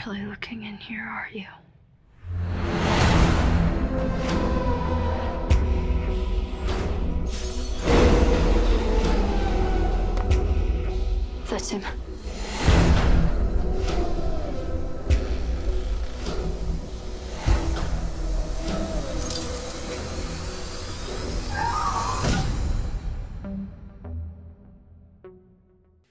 really looking in here, are you? That's him.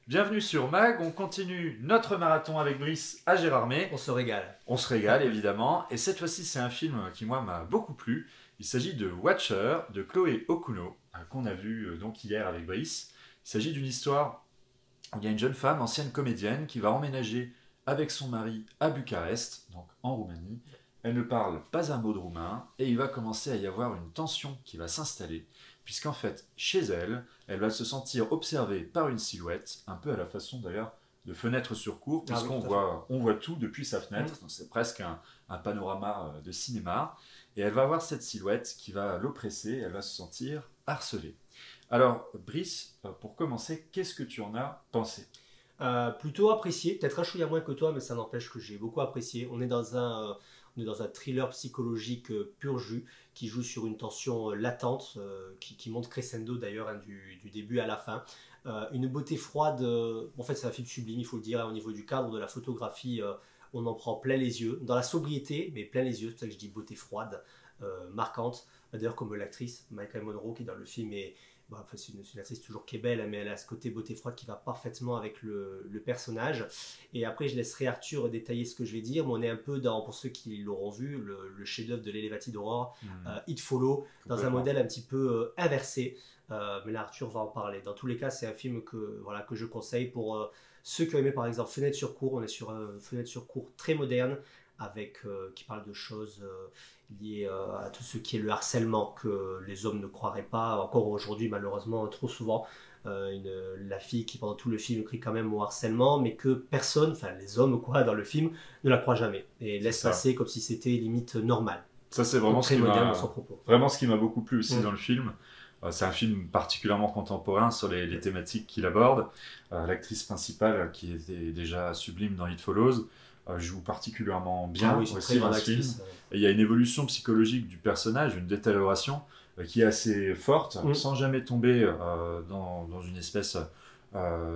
Bienvenue sur MAG, on continue notre marathon avec Brice à Gérardmer. On se régale. On se régale évidemment, et cette fois-ci c'est un film qui moi m'a beaucoup plu. Il s'agit de Watcher de Chloé Okuno, qu'on a vu donc hier avec Brice. Il s'agit d'une histoire où il y a une jeune femme, ancienne comédienne, qui va emménager avec son mari à Bucarest, donc en Roumanie. Elle ne parle pas un mot de roumain, et il va commencer à y avoir une tension qui va s'installer, puisqu'en fait, chez elle, elle va se sentir observée par une silhouette, un peu à la façon d'ailleurs de fenêtre sur cour, puisqu'on voit tout depuis sa fenêtre, donc c'est presque un panorama de cinéma, et elle va voir cette silhouette qui va l'oppresser, elle va se sentir harcelée. Alors, Brice, pour commencer, qu'est-ce que tu en as pensé ? Plutôt apprécié, peut-être un chouïa moins que toi, mais ça n'empêche que j'ai beaucoup apprécié. On est dans un thriller psychologique pur jus qui joue sur une tension latente qui monte crescendo d'ailleurs du début à la fin. Une beauté froide, en fait c'est un film sublime, il faut le dire, au niveau du cadre de la photographie, on en prend plein les yeux. Dans la sobriété, mais plein les yeux, c'est pour ça que je dis beauté froide, marquante. D'ailleurs comme l'actrice Michael Monroe qui dans le film est... Bon, enfin, c'est une actrice toujours qui est belle, mais elle a ce côté beauté froide qui va parfaitement avec le personnage. Et après, je laisserai Arthur détailler ce que je vais dire, mais on est un peu dans, pour ceux qui l'auront vu, le chef-d'œuvre de l'Elevati d'Aurore, It Follow, dans un modèle un petit peu inversé. Mais là, Arthur va en parler. Dans tous les cas, c'est un film que je conseille pour ceux qui ont aimé, par exemple, Fenêtre sur cour. On est sur une fenêtre sur cour très moderne, qui parle de choses liées à tout ce qui est le harcèlement que les hommes ne croiraient pas, encore aujourd'hui malheureusement trop souvent. La fille qui pendant tout le film crie quand même au harcèlement, mais que personne, enfin les hommes quoi, dans le film, ne la croit jamais et laisse passer comme si c'était limite normal. Ça c'est vraiment très moderne dans son propos. Vraiment ce qui m'a beaucoup plu aussi dans le film. C'est un film particulièrement contemporain sur les thématiques qu'il aborde. L'actrice principale, qui était déjà sublime dans It Follows, joue particulièrement bien aussi dans ce film. Et il y a une évolution psychologique du personnage, une détérioration qui est assez forte, sans jamais tomber dans une espèce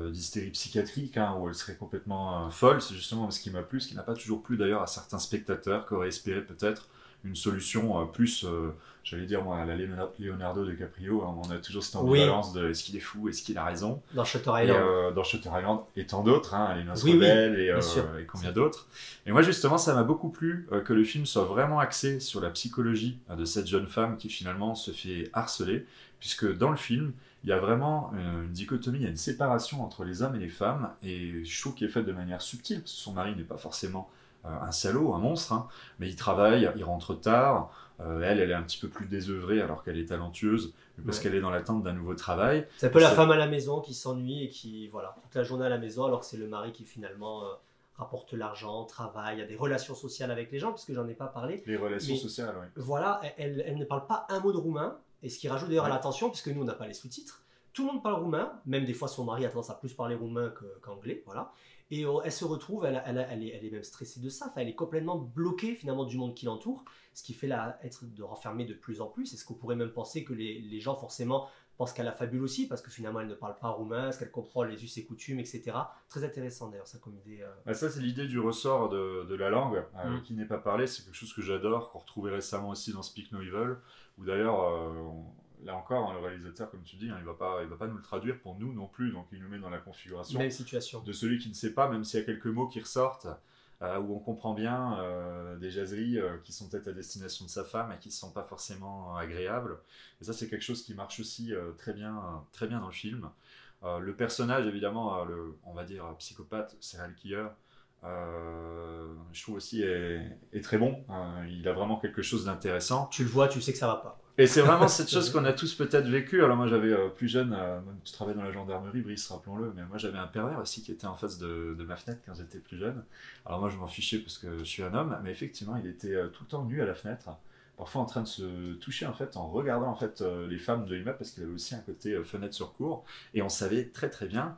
d'hystérie psychiatrique, où elle serait complètement folle. C'est justement ce qui m'a plu, ce qui n'a pas toujours plu d'ailleurs à certains spectateurs qui auraient espéré peut-être une solution plus, j'allais dire moi, à la Leonardo DiCaprio, on a toujours cette ambivalence de est-ce qu'il est fou, est-ce qu'il a raison. Dans Shutter Island. Dans Shutter Island et tant d'autres, Les Noces Rebelles et combien d'autres. Et moi justement, ça m'a beaucoup plu que le film soit vraiment axé sur la psychologie de cette jeune femme qui finalement se fait harceler, puisque dans le film, il y a vraiment une dichotomie, il y a une séparation entre les hommes et les femmes, et je trouve qu'elle est faite de manière subtile, parce que son mari n'est pas forcément un salaud, un monstre, mais il travaille, il rentre tard, elle est un petit peu plus désœuvrée alors qu'elle est talentueuse, parce qu'elle est dans l'attente d'un nouveau travail. C'est un peu la femme à la maison qui s'ennuie et qui, voilà, toute la journée à la maison, alors que c'est le mari qui finalement rapporte l'argent, travaille, a des relations sociales avec les gens, puisque j'en ai pas parlé. Les relations sociales, oui. Voilà, elle ne parle pas un mot de roumain, et ce qui rajoute d'ailleurs à l'attention, puisque nous on n'a pas les sous-titres. Tout le monde parle roumain, même des fois son mari a tendance à plus parler roumain qu'anglais, voilà. Et elle se retrouve, elle est même stressée de ça, enfin, elle est complètement bloquée finalement du monde qui l'entoure, ce qui fait de renfermer de plus en plus. Est-ce qu'on pourrait même penser que les gens forcément pensent qu'elle a fabule aussi, parce que finalement elle ne parle pas roumain, est-ce qu'elle comprend les us et coutumes, etc. Très intéressant d'ailleurs ça comme idée. Ça c'est l'idée du ressort de la langue, qui n'est pas parlée, c'est quelque chose que j'adore, qu'on retrouvait récemment aussi dans Speak No Evil, où d'ailleurs... Là encore, le réalisateur, comme tu dis, il va pas nous le traduire pour nous non plus, donc il nous met dans la configuration même situation de celui qui ne sait pas, même s'il y a quelques mots qui ressortent, où on comprend bien des jaseries qui sont peut-être à destination de sa femme et qui ne sont pas forcément agréables. Et ça, c'est quelque chose qui marche aussi très bien dans le film. Le personnage, évidemment, on va dire psychopathe, serial killer, je trouve aussi est très bon. Il a vraiment quelque chose d'intéressant. Tu le vois, tu sais que ça va pas. Et c'est vraiment cette chose qu'on a tous peut-être vécu. Alors moi j'avais plus jeune, tu travailles dans la gendarmerie, Brice, rappelons-le, mais moi j'avais un pervers aussi qui était en face de ma fenêtre quand j'étais plus jeune. Alors moi je m'en fichais parce que je suis un homme, mais effectivement il était tout le temps nu à la fenêtre, parfois en train de se toucher en fait, en regardant en fait les femmes de l'immeuble, parce qu'il avait aussi un côté fenêtre sur cour, et on savait très très bien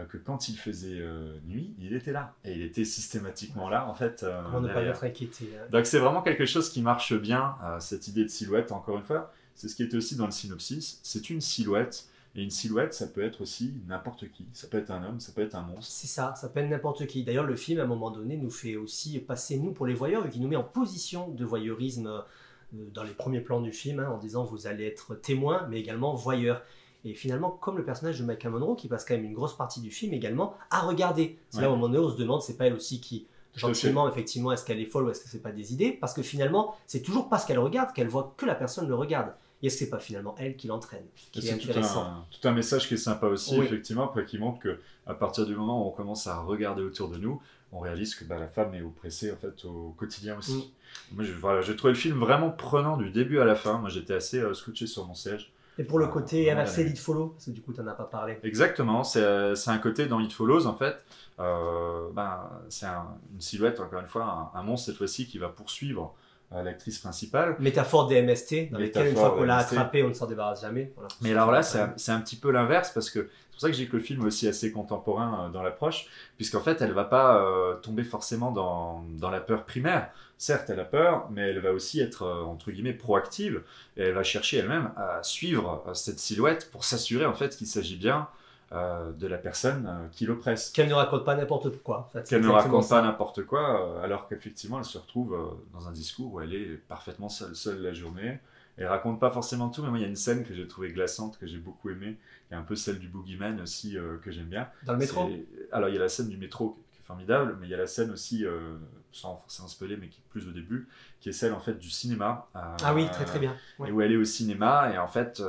que quand il faisait nuit, il était là, et il était systématiquement là en fait. Comment ne pas Derrière. être inquiété, hein. Donc c'est vraiment quelque chose qui marche bien, cette idée de silhouette, encore une fois, c'est ce qui était aussi dans le synopsis, c'est une silhouette. Et une silhouette, ça peut être aussi n'importe qui. Ça peut être un homme, ça peut être un monstre. C'est ça peut être n'importe qui. D'ailleurs, le film, à un moment donné, nous fait aussi passer, nous, pour les voyeurs, vu qu'il nous met en position de voyeurisme dans les premiers plans du film, hein, en disant vous allez être témoin, mais également voyeur. Et finalement, comme le personnage de Maika Monroe, qui passe quand même une grosse partie du film également, à regarder. C'est là où, à un moment donné, on se demande, c'est pas elle aussi qui, gentiment, effectivement, est-ce qu'elle est folle ou est-ce que c'est pas des idées? Parce que finalement, c'est toujours parce qu'elle regarde qu'elle voit que la personne le regarde. Et est-ce que c'est pas finalement elle qui l'entraîne, qui est intéressant? Tout un message qui est sympa aussi, Oui. effectivement, après qui montre que à partir du moment où on commence à regarder autour de nous, on réalise que la femme est oppressée en fait au quotidien aussi. Moi, j'ai trouvé le film vraiment prenant du début à la fin. Moi, j'étais assez scotché sur mon siège. Et pour le côté inversé ouais. d'It Follow, parce que du coup, tu n'en as pas parlé. Exactement, c'est un côté dans It Follows en fait. C'est une silhouette, encore une fois, un monstre cette fois-ci qui va poursuivre l'actrice principale. Métaphore des MST, dans lesquelles une fois qu'on l'a MST. attrapé, on ne s'en débarrasse jamais. Voilà. Mais alors là, c'est un petit peu l'inverse, parce que c'est pour ça que j'ai que le film est aussi assez contemporain dans l'approche, puisqu'en fait, elle va pas tomber forcément dans la peur primaire. Certes, elle a peur, mais elle va aussi être, entre guillemets, proactive, et elle va chercher elle-même à suivre cette silhouette pour s'assurer en fait qu'il s'agit bien de la personne qui l'oppresse. Qu'elle ne raconte pas n'importe quoi. En fait, Qu'elle ne raconte pas n'importe quoi, alors qu'effectivement, elle se retrouve dans un discours où elle est parfaitement seule la journée. Elle raconte pas forcément tout, mais moi, il y a une scène que j'ai trouvée glaçante, que j'ai beaucoup aimée. Il y a un peu celle du Boogeyman aussi, que j'aime bien. Dans le métro? Alors, il y a la scène du métro qui est formidable, mais il y a la scène aussi, sans forcément spoiler, mais qui est plus au début, qui est celle en fait du cinéma. Ah oui, très très bien. Ouais. Et où elle est au cinéma, et en fait,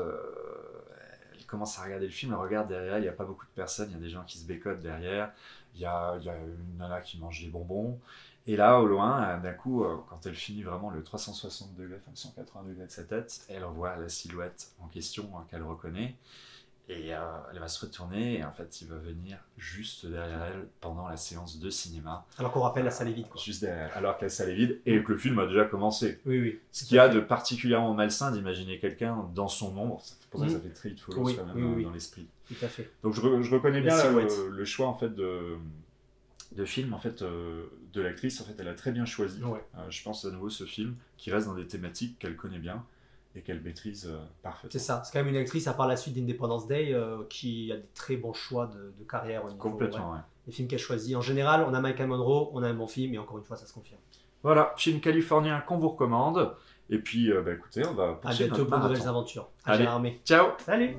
elle commence à regarder le film, elle regarde derrière, il n'y a pas beaucoup de personnes, il y a des gens qui se bécotent derrière, il y a une nana qui mange des bonbons. Et là, au loin, d'un coup, quand elle finit vraiment le 360 degrés, enfin le 180 degrés de sa tête, elle voit la silhouette en question qu'elle reconnaît. Et elle va se retourner, et en fait, il va venir juste derrière elle pendant la séance de cinéma. Alors qu'on rappelle, la salle est vide, quoi. Juste derrière, alors que la salle est vide et que le film a déjà commencé. Oui, oui. Ce qu'il y a de particulièrement malsain d'imaginer quelqu'un dans son ombre. C'est pour ça que ça fait très It Follows Oui, quand même oui, oui. dans l'esprit. Tout à fait. Donc je reconnais bien silhouette. le choix en fait de film en fait de l'actrice. En fait, elle a très bien choisi. Ouais. Je pense à nouveau ce film qui reste dans des thématiques qu'elle connaît bien et qu'elle maîtrise parfaitement. C'est ça. C'est quand même une actrice, à part la suite d'Independence Day, qui a des très bons choix de carrière au niveau. Complètement, ouais. Les films qu'elle choisit. En général, on a Maika Monroe, on a un bon film, et encore une fois, ça se confirme. Voilà, film californien qu'on vous recommande. Et puis, écoutez, on va À poursuivre bientôt notre pour de marathon. nouvelles aventures. À Allez, Gérardmer. ciao! Salut!